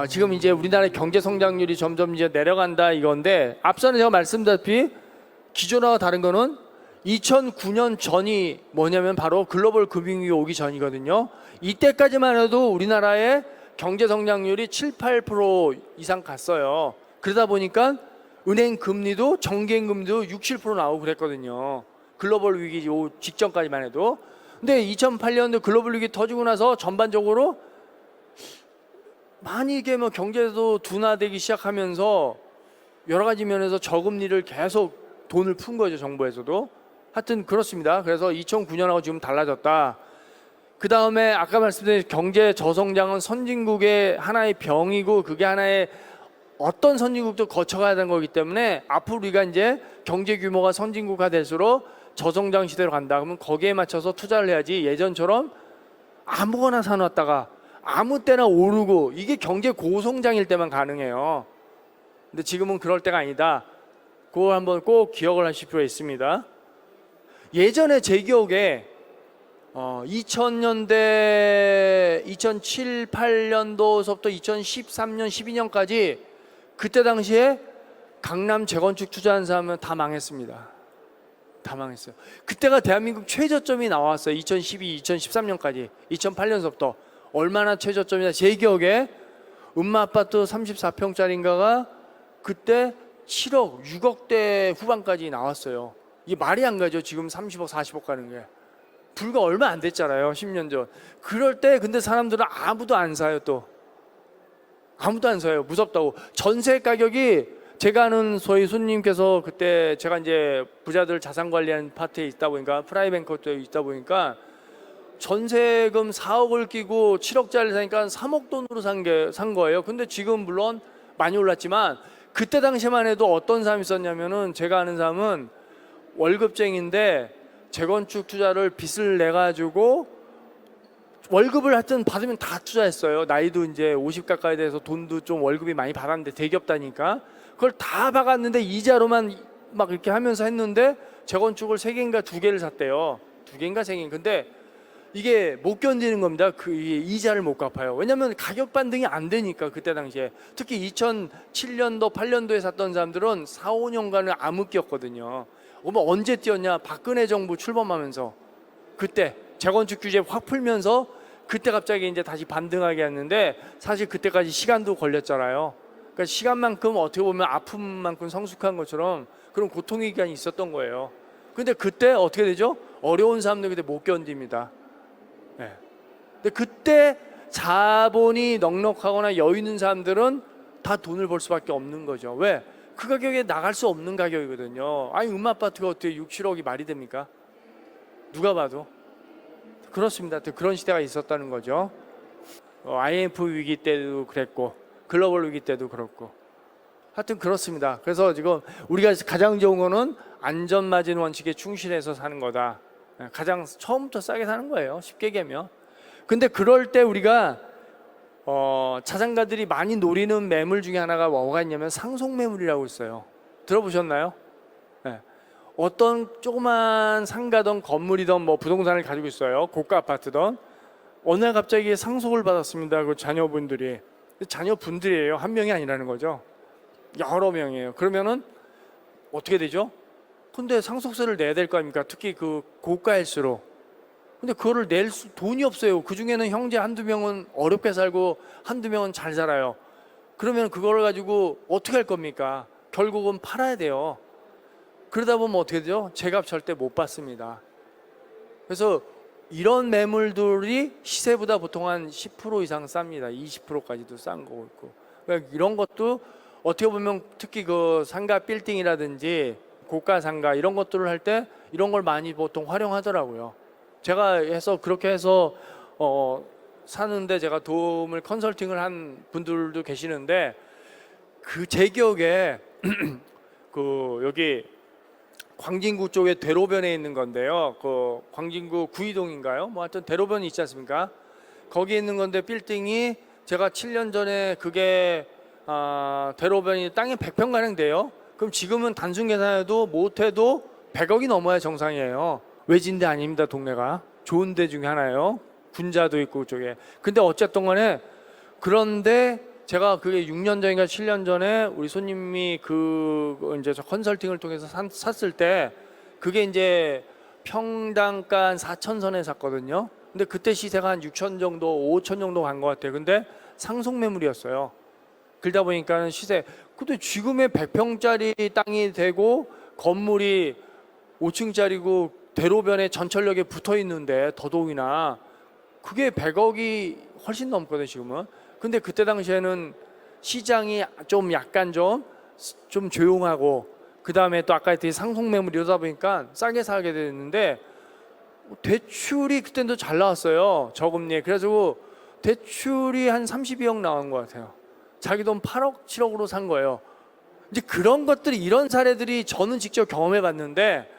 지금 이제 우리나라의 경제 성장률이 점점 이제 내려간다 이건데, 앞서는 제가 말씀드렸다시피 기존하고 다른 거는 2009년 전이 뭐냐면 바로 글로벌 금융위기 오기 전이거든요. 이때까지만 해도 우리나라의 경제 성장률이 7, 8% 이상 갔어요. 그러다 보니까 은행 금리도 정기행 금리도 6, 7% 나오고 그랬거든요. 글로벌 위기 직전까지만 해도. 근데 2008년도 글로벌 위기 터지고 나서 전반적으로 많이 이게 뭐 경제도 둔화되기 시작하면서 여러 가지 면에서 저금리를 계속 돈을 푼 거죠, 정부에서도. 하여튼 그렇습니다. 그래서 2009년하고 지금 달라졌다. 그 다음에 아까 말씀드린 경제 저성장은 선진국의 하나의 병이고, 그게 하나의 어떤 선진국도 거쳐가야 되는 거기 때문에 앞으로 우리가 이제 경제 규모가 선진국화 될수록 저성장 시대로 간다. 그러면 거기에 맞춰서 투자를 해야지, 예전처럼 아무거나 사놨다가 아무 때나 오르고, 이게 경제 고성장일 때만 가능해요. 근데 지금은 그럴 때가 아니다. 그걸 한번 꼭 기억을 하실 필요가 있습니다. 예전에 제 기억에 2000년대 2007, 8년도서부터 2013년, 12년까지 그때 당시에 강남 재건축 투자한 사람은 다 망했습니다. 다 망했어요. 그때가 대한민국 최저점이 나왔어요. 2012, 2013년까지. 2008년서부터 얼마나 최저점이냐. 제 기억에 음마아파트 34평짜리인가가 그때 7억, 6억대 후반까지 나왔어요. 이게 말이 안 가죠. 지금 30억, 40억 가는 게. 불과 얼마 안 됐잖아요. 10년 전. 그럴 때 근데 사람들은 아무도 안 사요. 또 아무도 안 사요. 무섭다고. 전세 가격이, 제가 아는 소위 손님께서, 그때 제가 이제 부자들 자산 관리하는 파트에 있다 보니까, 프라이뱅커에 있다 보니까 전세금 4억을 끼고 7억짜리 사니까 3억 돈으로 산 거예요. 근데 지금 물론 많이 올랐지만 그때 당시만 해도 어떤 사람이 있었냐면은, 제가 아는 사람은 월급쟁인데 재건축 투자를 빚을 내 가지고 월급을 하여튼 받으면 다 투자했어요. 나이도 이제 50 가까이 돼서 돈도 좀 월급이 많이 받았는데, 대기업 다니까 그걸 다 박았는데 이자로만 막 이렇게 하면서 했는데, 재건축을 3개인가 2개를 샀대요. 2개인가 3개. 근데 이게 못 견디는 겁니다. 그 이자를 못 갚아요. 왜냐하면 가격 반등이 안 되니까. 그때 당시에 특히 2007년도 8년도에 샀던 사람들은 4, 5년간은 암흑기였거든요. 언제 뛰었냐? 박근혜 정부 출범하면서 그때 재건축 규제 확 풀면서 그때 갑자기 이제 다시 반등하게 했는데, 사실 그때까지 시간도 걸렸잖아요. 그러니까 시간만큼 어떻게 보면 아픔만큼 성숙한 것처럼 그런 고통의 기간이 있었던 거예요. 근데 그때 어떻게 되죠? 어려운 사람들 그때 못 견딥니다. 네. 근데 그때 자본이 넉넉하거나 여유 있는 사람들은 다 돈을 벌 수밖에 없는 거죠. 왜? 그 가격에 나갈 수 없는 가격이거든요. 아니, 음아파트가 어떻게 6, 7억이 말이 됩니까? 누가 봐도. 그렇습니다. 그런 시대가 있었다는 거죠. IMF 위기 때도 그랬고, 글로벌 위기 때도 그렇고. 하여튼 그렇습니다. 그래서 지금 우리가 가장 좋은 거는 안전마진 원칙에 충실해서 사는 거다. 가장 처음부터 싸게 사는 거예요. 쉽게 얘기하면. 근데 그럴 때 우리가 자산가들이 많이 노리는 매물 중에 하나가 뭐가 있냐면 상속 매물이라고 있어요. 들어보셨나요? 네. 어떤 조그만 상가든 건물이든 뭐 부동산을 가지고 있어요. 고가 아파트든. 어느 날 갑자기 상속을 받았습니다. 그 자녀분들이. 자녀분들이에요. 한 명이 아니라는 거죠. 여러 명이에요. 그러면은 어떻게 되죠? 근데 상속세를 내야 될 거 아닙니까? 특히 그 고가일수록. 근데 그거를 낼 돈이 없어요. 그 중에는 형제 한두 명은 어렵게 살고 한두 명은 잘 살아요. 그러면 그걸 가지고 어떻게 할 겁니까? 결국은 팔아야 돼요. 그러다 보면 어떻게 되죠? 제값 절대 못 받습니다. 그래서 이런 매물들이 시세보다 보통 한 10% 이상 쌉니다. 20%까지도 싼 거고 있고. 그러니까 이런 것도 어떻게 보면 특히 그 상가 빌딩이라든지 고가 상가 이런 것들을 할 때 이런 걸 많이 보통 활용하더라고요. 제가 해서 그렇게 해서 사는데 제가 도움을 컨설팅을 한 분들도 계시는데, 그 제 기억에 그 여기 광진구 쪽에 대로변에 있는 건데요. 그 광진구 구이동인가요? 뭐 하여튼 대로변이 있지 않습니까? 거기 있는 건데 빌딩이 제가 7년 전에 그게 대로변이 땅이 100평 가량 돼요. 그럼 지금은 단순 계산해도 못해도 100억이 넘어야 정상이에요. 외진데 아닙니다. 동네가 좋은 데 중에 하나예요. 군자도 있고 그쪽에. 근데 어쨌든 간에 그런데 제가 그게 6년 전인가 7년 전에 우리 손님이 이제 저 컨설팅을 통해서 샀을 때 그게 이제 평당가 한 4천 선에 샀거든요. 근데 그때 시세가 한 6천 정도, 5천 정도 간 것 같아요. 근데 상속 매물이었어요. 그러다 보니까는 시세. 근데 지금의 100평짜리 땅이 되고 건물이 5층짜리고 대로변에 전철역에 붙어 있는데 더더욱이나 그게 100억이 훨씬 넘거든요, 지금은. 근데 그때 당시에는 시장이 좀 약간 좀 조용하고 그 다음에 또 아까 했듯이 상속 매물이 이러다 보니까 싸게 사게 됐는데 대출이 그때도 잘 나왔어요. 저금리에. 그래가지고 대출이 한 32억 나온 것 같아요. 자기 돈 8억, 7억으로 산 거예요. 이제 그런 것들이, 이런 사례들이 저는 직접 경험해 봤는데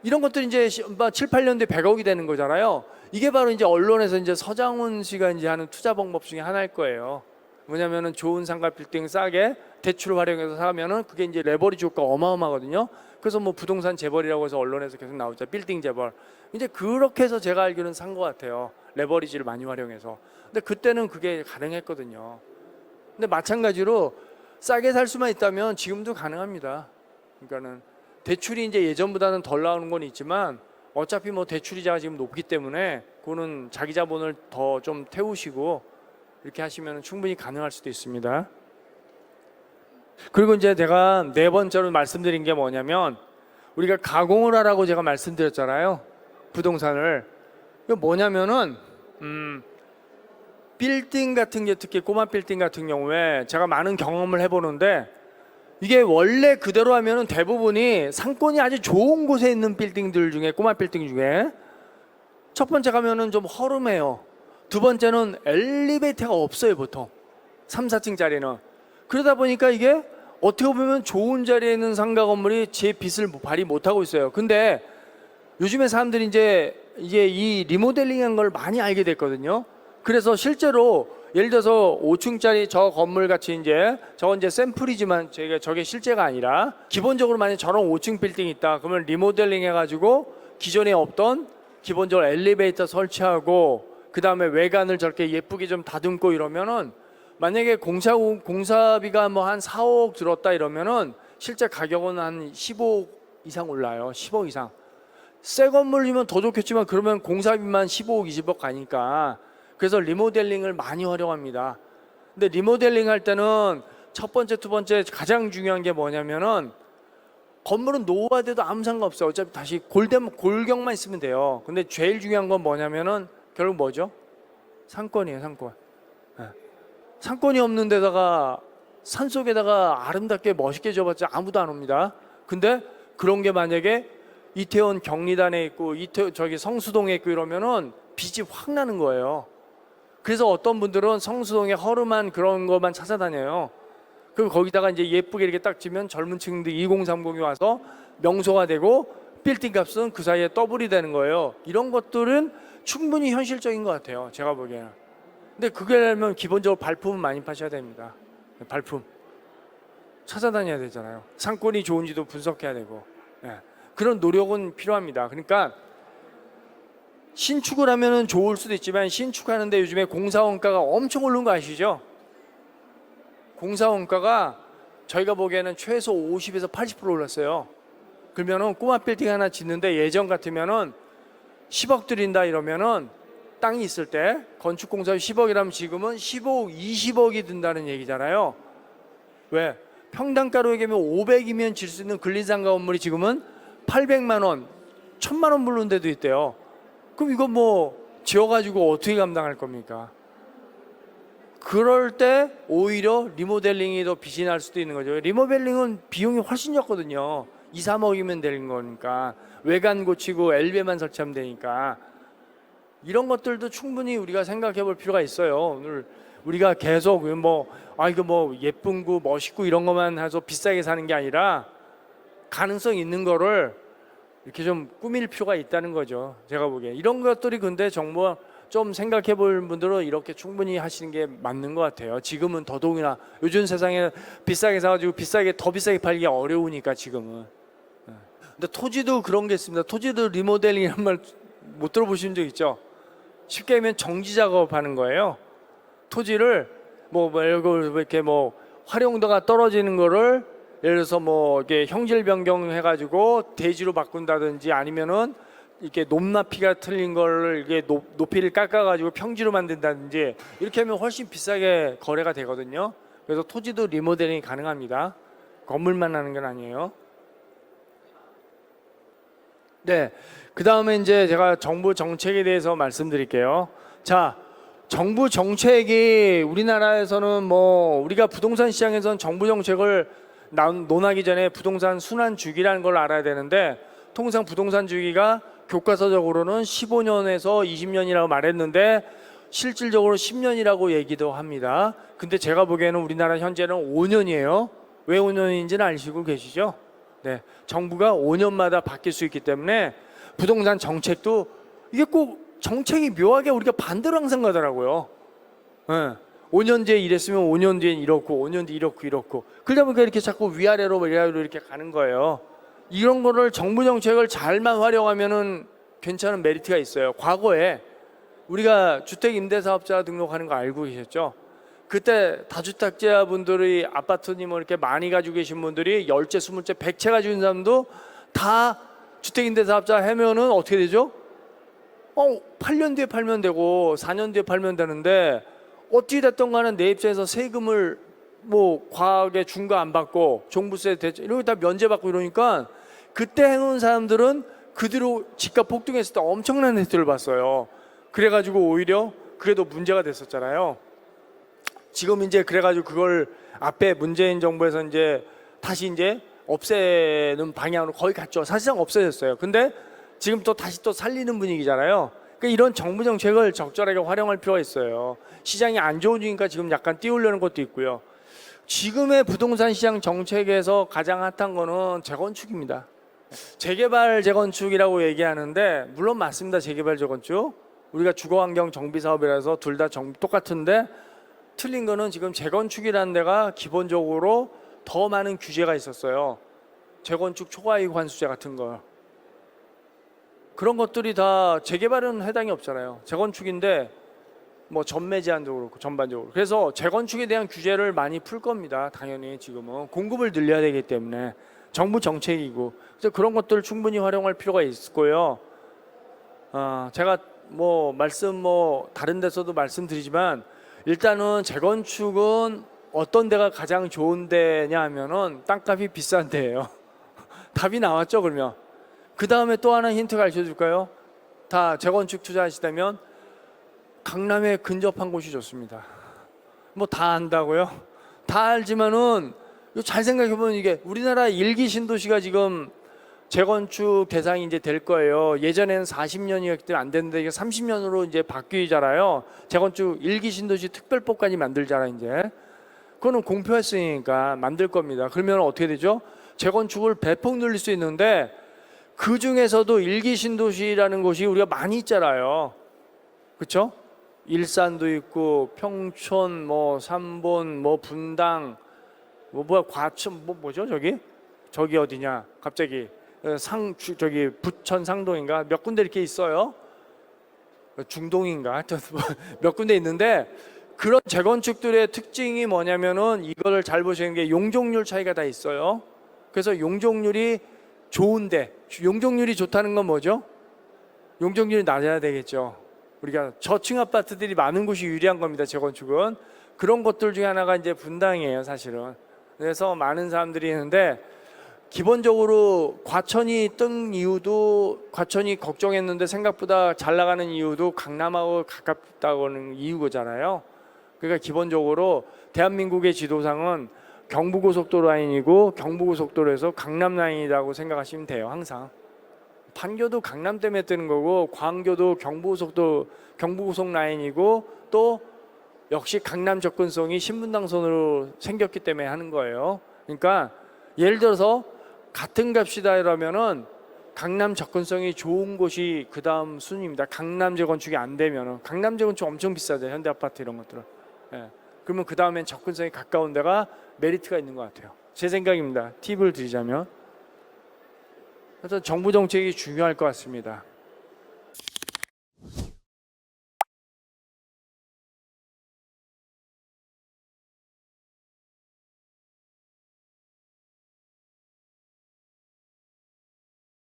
이런 것들이 이제 7, 8년대 100억이 되는 거잖아요. 이게 바로 이제 언론에서 이제 서장훈 씨가 이제 하는 투자 방법 중에 하나일 거예요. 뭐냐면은 좋은 상가 빌딩 싸게 대출을 활용해서 사면은 그게 이제 레버리지 효과가 어마어마하거든요. 그래서 뭐 부동산 재벌이라고 해서 언론에서 계속 나오죠. 빌딩 재벌. 이제 그렇게 해서 제가 알기로는 산 것 같아요. 레버리지를 많이 활용해서. 근데 그때는 그게 가능했거든요. 근데 마찬가지로 싸게 살 수만 있다면 지금도 가능합니다. 그러니까는 대출이 이제 예전보다는 덜 나오는 건 있지만 어차피 뭐 대출이자가 지금 높기 때문에 그거는 자기 자본을 더 좀 태우시고 이렇게 하시면 충분히 가능할 수도 있습니다. 그리고 이제 제가 네 번째로 말씀드린 게 뭐냐면 우리가 가공을 하라고 제가 말씀드렸잖아요. 부동산을. 이거 뭐냐면은 빌딩 같은 게 특히 꼬마 빌딩 같은 경우에 제가 많은 경험을 해보는데 이게 원래 그대로 하면은 대부분이 상권이 아주 좋은 곳에 있는 빌딩들 중에 꼬마 빌딩 중에 첫 번째 가면은 좀 허름해요. 두 번째는 엘리베이터가 없어요 보통 3, 4층짜리는. 그러다 보니까 이게 어떻게 보면 좋은 자리에 있는 상가 건물이 제 빛을 발휘 못하고 있어요. 근데 요즘에 사람들이 이제 이 리모델링한 걸 많이 알게 됐거든요. 그래서 실제로 예를 들어서 5층짜리 저 건물 같이 이제 저건 이제 샘플이지만 저게 실제가 아니라 기본적으로 만약 저런 5층 빌딩이 있다 그러면 리모델링 해가지고 기존에 없던 기본적으로 엘리베이터 설치하고 그 다음에 외관을 저렇게 예쁘게 좀 다듬고 이러면은 만약에 공사비가 뭐 한 4억 들었다 이러면은 실제 가격은 한 15억 이상 올라요. 10억 이상. 새 건물이면 더 좋겠지만 그러면 공사비만 15억, 20억 가니까 그래서 리모델링을 많이 활용합니다. 근데 리모델링 할 때는 첫 번째, 두 번째 가장 중요한 게 뭐냐면은 건물은 노후화돼도 아무 상관없어요. 어차피 다시 골경만 있으면 돼요. 근데 제일 중요한 건 뭐냐면은 결국 뭐죠? 상권이에요, 상권. 네. 상권이 없는 데다가 산속에다가 아름답게 멋있게 지어봤자 아무도 안 옵니다. 근데 그런 게 만약에 이태원 경리단에 있고 저기 성수동에 있고 이러면은 빛이 확 나는 거예요. 그래서 어떤 분들은 성수동에 허름한 그런 것만 찾아다녀요. 그리고 거기다가 이제 예쁘게 이렇게 딱 지면 젊은 층들 2030이 와서 명소가 되고 빌딩 값은 그 사이에 더블이 되는 거예요. 이런 것들은 충분히 현실적인 것 같아요. 제가 보기에는. 근데 그게 하려면 기본적으로 발품은 많이 파셔야 됩니다. 발품. 찾아다녀야 되잖아요. 상권이 좋은지도 분석해야 되고. 네. 그런 노력은 필요합니다. 그러니까 신축을 하면 좋을 수도 있지만 신축하는데 요즘에 공사원가가 엄청 오른 거 아시죠? 공사원가가 저희가 보기에는 최소 50에서 80% 올랐어요. 그러면은 꼬마 빌딩 하나 짓는데 예전 같으면은 10억 들인다 이러면은 땅이 있을 때 건축공사비 10억이라면 지금은 15억, 20억이 든다는 얘기잖아요. 왜? 평당가로 얘기하면 500이면 질 수 있는 근린상가 건물이 지금은 800만 원, 1000만 원 부르는 데도 있대요. 그럼 이거 뭐 지어가지고 어떻게 감당할 겁니까? 그럴 때 오히려 리모델링이 더 빛이 날 수도 있는 거죠. 리모델링은 비용이 훨씬 적거든요. 2, 3억이면 되는 거니까. 외관 고치고 엘베만 설치하면 되니까. 이런 것들도 충분히 우리가 생각해 볼 필요가 있어요. 오늘 우리가 계속 이거 뭐 예쁜고 멋있고 이런 것만 해서 비싸게 사는 게 아니라 가능성 있는 거를 이렇게 좀 꾸밀 필요가 있다는 거죠. 제가 보기에 이런 것들이 근데 정말 좀 생각해 볼 분들은 이렇게 충분히 하시는 게 맞는 것 같아요. 지금은 더더욱이나 요즘 세상에 비싸게 사가지고 더 비싸게 팔기 어려우니까 지금은. 근데 토지도 그런 게 있습니다. 토지도 리모델링이란 말 못 들어보신 적 있죠? 쉽게 하면 정지 작업하는 거예요. 토지를 이렇게 뭐 활용도가 떨어지는 거를 예를 들어서 뭐 이게 형질 변경해가지고 대지로 바꾼다든지 아니면은 이렇게 높낮이가 틀린 거를 이게 높이를 깎아가지고 평지로 만든다든지 이렇게 하면 훨씬 비싸게 거래가 되거든요. 그래서 토지도 리모델링이 가능합니다. 건물만 하는 건 아니에요. 네, 그 다음에 이제 제가 정부 정책에 대해서 말씀드릴게요. 자, 정부 정책이 우리나라에서는 뭐 우리가 부동산 시장에서는 정부 정책을 논하기 전에 부동산 순환 주기라는 걸 알아야 되는데 통상 부동산 주기가 교과서적으로는 15년에서 20년이라고 말했는데 실질적으로 10년이라고 얘기도 합니다. 근데 제가 보기에는 우리나라 현재는 5년이에요. 왜 5년인지는 아시고 계시죠? 네, 정부가 5년마다 바뀔 수 있기 때문에 부동산 정책도 이게 꼭 정책이 묘하게 우리가 반대로 항상 가더라고요. 네, 5년 뒤에 이랬으면 5년 뒤엔 이렇고 5년 뒤에 이렇고 그러다 보니까 이렇게 자꾸 위아래로 이렇게 가는 거예요. 이런 거를 정부 정책을 잘만 활용하면은 괜찮은 메리트가 있어요. 과거에 우리가 주택임대사업자 등록하는 거 알고 계셨죠? 그때 다주택자 분들이 아파트님을 이렇게 많이 가지고 계신 분들이 10채, 20채, 100채 가지고 있는 사람도 다 주택임대사업자 하면은 어떻게 되죠? 8년 뒤에 팔면 되고 4년 뒤에 팔면 되는데 어찌 됐든 간에 내 입장에서 세금을 뭐 과하게 중과 안 받고 종부세 대체 이런 거 다 면제받고 이러니까 그때 해놓은 사람들은 그대로 집값 폭등했을 때 엄청난 혜택을 봤어요. 그래가지고 오히려 그래도 문제가 됐었잖아요. 지금 이제 그래가지고 그걸 앞에 문재인 정부에서 이제 다시 이제 없애는 방향으로 거의 갔죠. 사실상 없어졌어요. 근데 지금 또 다시 또 살리는 분위기잖아요. 그러니까 이런 정부 정책을 적절하게 활용할 필요가 있어요. 시장이 안 좋으니까 지금 약간 띄우려는 것도 있고요. 지금의 부동산 시장 정책에서 가장 핫한 거는 재건축입니다. 재개발 재건축이라고 얘기하는데 물론 맞습니다. 재개발 재건축 우리가 주거환경 정비 사업이라서 둘 다 똑같은데 틀린 거는 지금 재건축이라는 데가 기본적으로 더 많은 규제가 있었어요. 재건축 초과이익 환수제 같은 거 그런 것들이 다 재개발은 해당이 없잖아요. 재건축인데 뭐 전매 제한도 그렇고 전반적으로 그래서 재건축에 대한 규제를 많이 풀 겁니다. 당연히 지금은 공급을 늘려야 되기 때문에 정부 정책이고 그래서 그런 것들을 충분히 활용할 필요가 있고요. 제가 뭐 다른 데서도 말씀드리지만 일단은 재건축은 어떤 데가 가장 좋은 데냐 하면은 땅값이 비싼 데예요. 답이 나왔죠. 그러면 그 다음에 또 하나 힌트 가르쳐 줄까요? 다 재건축 투자하시다면 강남에 근접한 곳이 좋습니다. 뭐 다 안다고요? 다 알지만은 잘 생각해 보면 이게 우리나라 1기 신도시가 지금 재건축 대상이 이제 될 거예요. 예전에는 40년이었기 때문에 안 됐는데 이게 30년으로 이제 바뀌잖아요. 재건축 1기 신도시 특별법까지 만들잖아 이제. 그거는 공표했으니까 만들 겁니다. 그러면 어떻게 되죠? 재건축을 배폭 늘릴 수 있는데 그 중에서도 1기 신도시라는 곳이 우리가 많이 있잖아요. 그렇죠? 일산도 있고 평촌, 뭐 삼본, 뭐 분당, 과천, 뭐죠 저기 어디냐? 갑자기 저기 부천 상동인가 몇 군데 이렇게 있어요. 중동인가 하여튼 몇 군데 있는데 그런 재건축들의 특징이 뭐냐면은 이거를 잘 보시는 게 용적률 차이가 다 있어요. 그래서 용적률이 좋은데 용적률이 좋다는 건 뭐죠? 용적률이 낮아야 되겠죠. 우리가 저층 아파트들이 많은 곳이 유리한 겁니다. 재건축은 그런 것들 중에 하나가 이제 분당이에요, 사실은. 그래서 많은 사람들이 있는데 기본적으로 과천이 뜬 이유도 과천이 걱정했는데 생각보다 잘 나가는 이유도 강남하고 가깝다고는 이유잖아요. 그러니까 기본적으로 대한민국의 지도상은 경부고속도로 라인이고 경부고속도로에서 강남 라인이라고 생각하시면 돼요. 항상 판교도 강남 때문에 뜨는 거고 광교도 경부고속 라인이고 또 역시 강남 접근성이 신분당선으로 생겼기 때문에 하는 거예요. 그러니까 예를 들어서 같은 값이다 이러면은 강남 접근성이 좋은 곳이 그 다음 순위입니다. 강남 재건축이 안 되면은 강남 재건축 엄청 비싸죠. 현대아파트 이런 것들은. 예. 그러면 그 다음엔 접근성이 가까운 데가 메리트가 있는 것 같아요. 제 생각입니다. 팁을 드리자면. 그래서 정부 정책이 중요할 것 같습니다.